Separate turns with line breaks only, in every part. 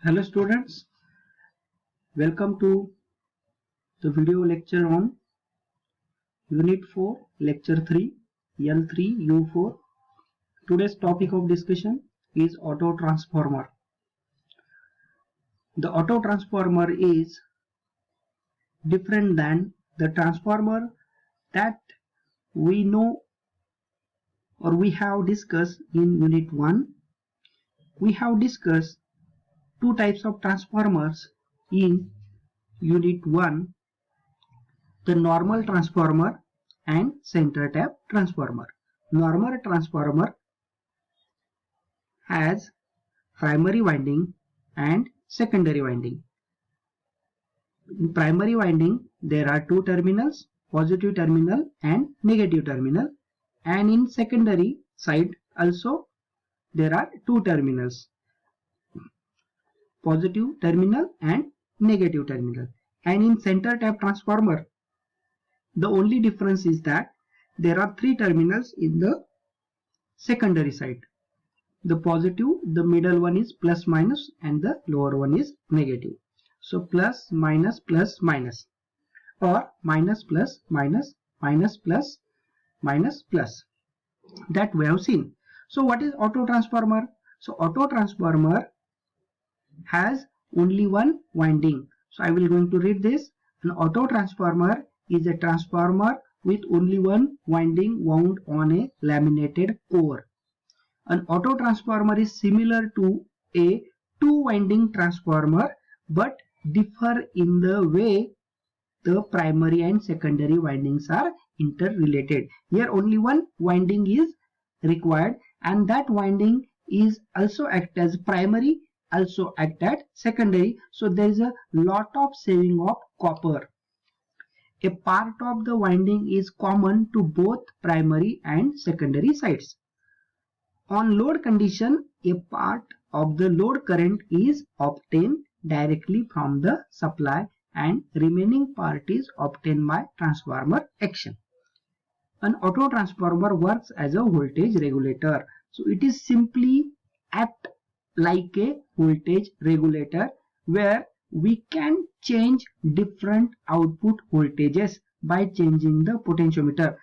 Hello students, welcome to the video lecture on Unit 4, Lecture 3, L3U4. Today's topic of discussion is auto transformer. The auto transformer is different than the transformer that we know or we have discussed in Unit 1. We have discussed two types of transformers in Unit 1, the normal transformer and center tap transformer. Normal transformer has primary winding and secondary winding. In primary winding there are two terminals, positive terminal and negative terminal, and in secondary side also there are two terminals, positive terminal and negative terminal. And in center tap transformer the only difference is that there are three terminals in the secondary side. The positive, the middle one is plus minus and the lower one is negative. So plus minus plus minus, or minus plus minus, minus plus minus plus, that we have seen. So what is auto transformer? So auto transformer has only one winding. So I will going to read this. An auto transformer is a transformer with only one winding wound on a laminated core. An auto transformer is similar to a two-winding transformer but differ in the way the primary and secondary windings are interrelated. Here only one winding is required, and that winding is also act as primary, also act as secondary. So there is a lot of saving of copper. A part of the winding is common to both primary and secondary sides. On load condition, a part of the load current is obtained directly from the supply and remaining part is obtained by transformer action. An auto transformer works as a voltage regulator. So it is simply act like a voltage regulator where we can change different output voltages by changing the potentiometer.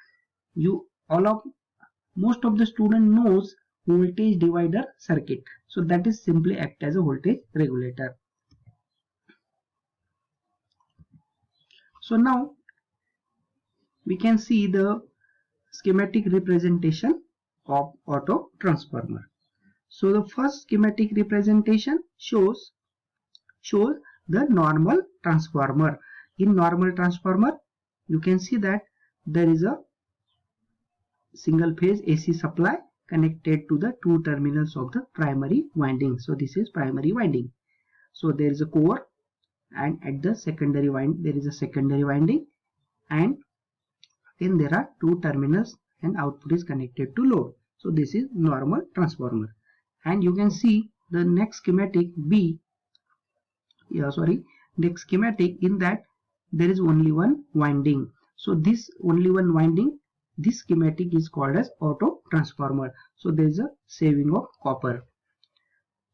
Most of the student knows voltage divider circuit. So that is simply act as a voltage regulator. So now we can see the schematic representation of auto transformer. So the first schematic representation shows the normal transformer. In normal transformer you can see that there is a single phase AC supply connected to the two terminals of the primary winding. So this is primary winding. So there is a core, and at the secondary winding there is a secondary winding, and then there are two terminals and output is connected to load. So this is normal transformer. And you can see the next schematic next schematic, in that there is only one winding. So this only one winding, this schematic is called as auto transformer. So there is a saving of copper.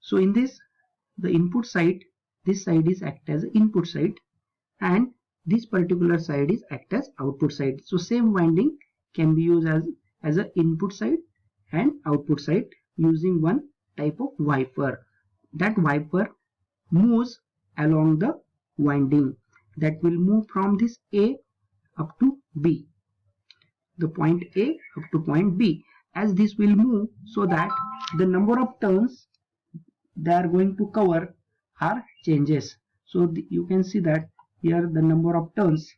So in this, the input side, this side is act as input side, and this particular side is act as output side. So same winding can be used as a input side and output side using one type of wiper. That wiper moves along the winding, that will move from this A up to B, the point A up to point B. As this will move, so that the number of turns they are going to cover are changes. So you can see that here the number of turns,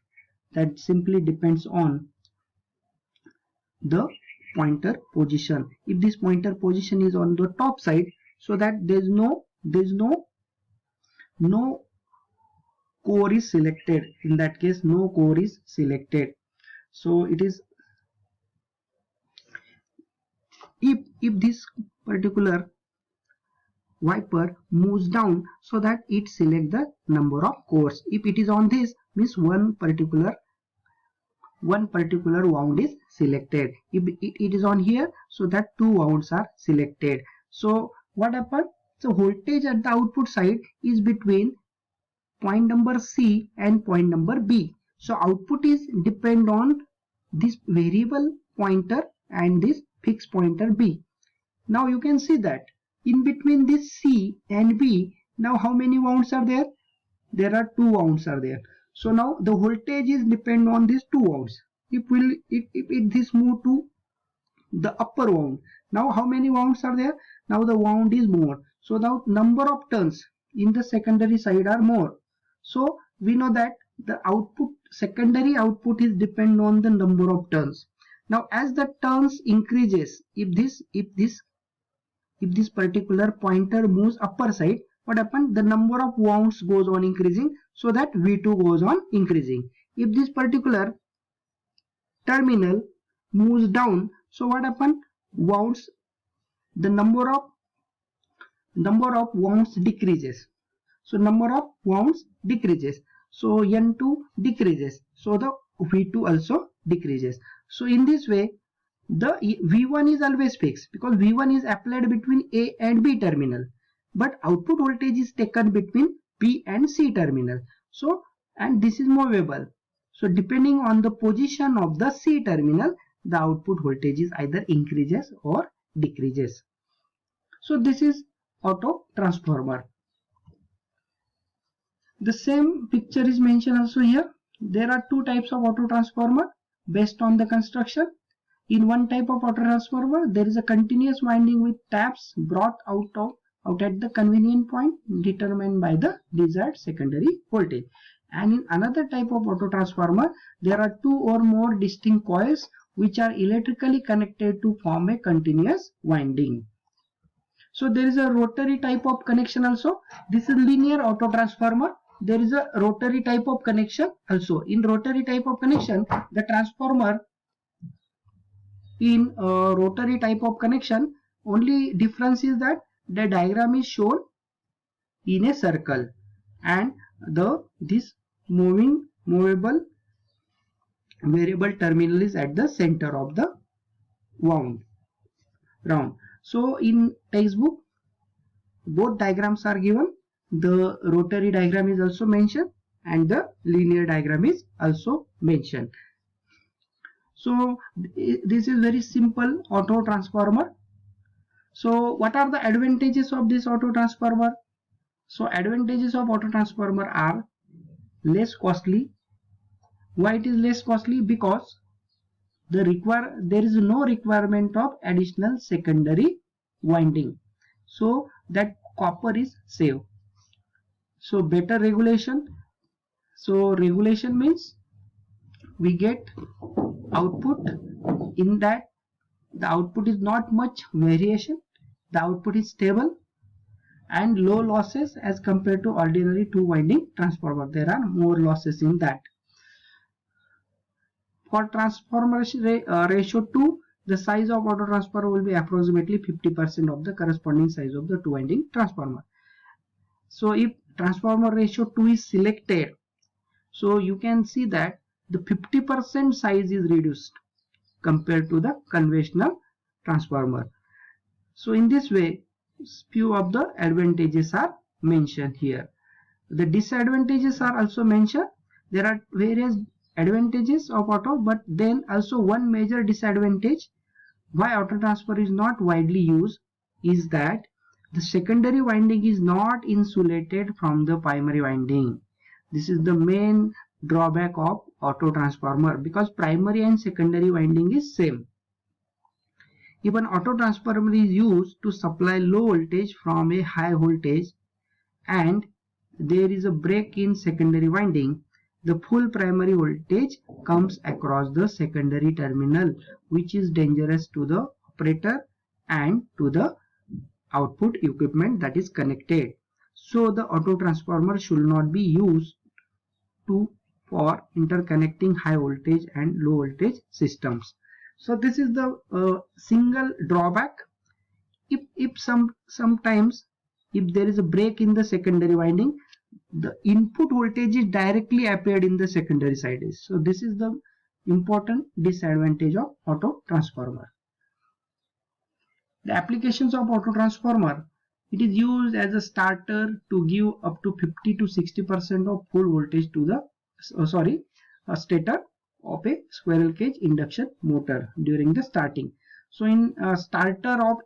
that simply depends on the pointer position. If this pointer position is on the top side, so that there's no core is selected. In that case, no core is selected. So it is, if this particular wiper moves down, so that it select the number of cores. If it is on this, means one particular wound is selected. If it is on here, so that two wounds are selected. So what happened? So voltage at the output side is between point number C and point number B. So output is depend on this variable pointer and this fixed pointer B. Now you can see that in between this C and B, now how many wounds are there? There are 2 wounds are there. So now the voltage is depend on these 2 wounds. If this move to the upper wound, now how many wounds are there? Now the wound is more. So now number of turns in the secondary side are more. So we know that the output, secondary output is depend on the number of turns. Now as the turns increases, if this particular pointer moves upper side, what happens? The number of wounds goes on increasing, so that V2 goes on increasing. If this particular terminal moves down, so what happens? Wounds, the number of wounds decreases. So number of wounds decreases. So N2 decreases. So the V2 also decreases. So in this way, the V1 is always fixed because V1 is applied between A and B terminal. But output voltage is taken between B and C terminal. So, and this is movable. So depending on the position of the C terminal, the output voltage is either increases or decreases. So this is auto transformer. The same picture is mentioned also here. There are 2 types of auto transformer based on the construction. In one type of auto transformer, there is a continuous winding with taps brought out at the convenient point determined by the desired secondary voltage. And in another type of auto transformer, there are 2 or more distinct coils which are electrically connected to form a continuous winding. So there is a rotary type of connection also. This is linear auto transformer. There is a rotary type of connection also. In rotary type of connection, the transformer in rotary type of connection, only difference is that the diagram is shown in a circle and this movable variable terminal is at the center of the round. So in textbook, both diagrams are given. The rotary diagram is also mentioned and the linear diagram is also mentioned. So this is very simple auto transformer. So what are the advantages of this auto transformer? So advantages of auto transformer are less costly. Why it is less costly? Because there is no requirement of additional secondary winding. So that copper is saved. So better regulation. So regulation means we get output in that the output is not much variation. The output is stable and low losses as compared to ordinary 2-winding transformer. There are more losses in that. For transformer ratio 2, the size of auto transformer will be approximately 50% of the corresponding size of the 2-winding transformer. So if transformer ratio 2 is selected, so you can see that the 50% size is reduced compared to the conventional transformer. So in this way, few of the advantages are mentioned here. The disadvantages are also mentioned. There are various advantages of auto, but then also one major disadvantage why auto transformer is not widely used is that the secondary winding is not insulated from the primary winding. This is the main drawback of auto transformer because primary and secondary winding is same. If an auto transformer is used to supply low voltage from a high voltage and there is a break in secondary winding, the full primary voltage comes across the secondary terminal, which is dangerous to the operator and to the output equipment that is connected. So the auto transformer should not be used for interconnecting high voltage and low voltage systems. So this is the single drawback. If sometimes if there is a break in the secondary winding, the input voltage is directly appeared in the secondary side. So this is the important disadvantage of auto transformer. The applications of auto transformer It is used as a starter to give up to 50 to 60% of full voltage to the a stator of a squirrel cage induction motor during the starting. So in a starter of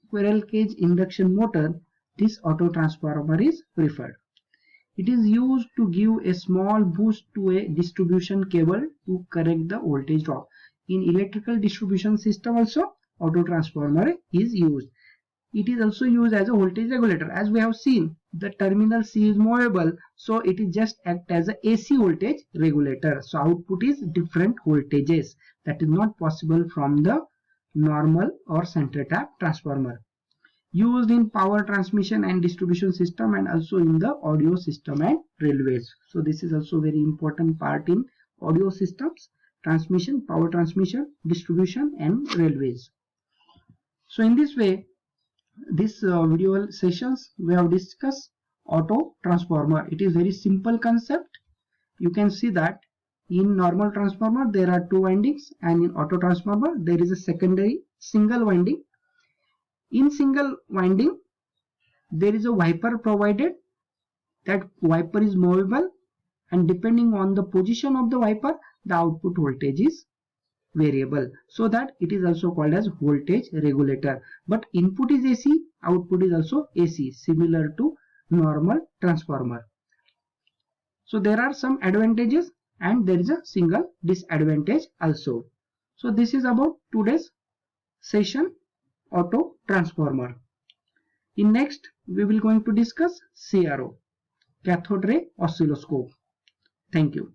squirrel cage induction motor, this auto transformer is preferred. It is used to give a small boost to a distribution cable to correct the voltage drop. In electrical distribution system also, auto transformer is used. It is also used as a voltage regulator. As we have seen, the terminal C is movable, so it is just act as a AC voltage regulator. So output is different voltages. That is not possible from the normal or center tap transformer. Used in power transmission and distribution system, and also in the audio system and railways. So this is also very important part in audio systems, transmission, power transmission, distribution and railways. So in this way, this video sessions we have discussed auto transformer. It is very simple concept. You can see that in normal transformer there are two windings, and in auto transformer there is a secondary single winding. In single winding there is a wiper provided. That wiper is movable, and depending on the position of the wiper, the output voltage is variable, so that it is also called as voltage regulator. But input is AC, output is also AC, similar to normal transformer. So there are some advantages and there is a single disadvantage also. So this is about today's session, auto transformer. In next we will going to discuss CRO, cathode ray oscilloscope. Thank you.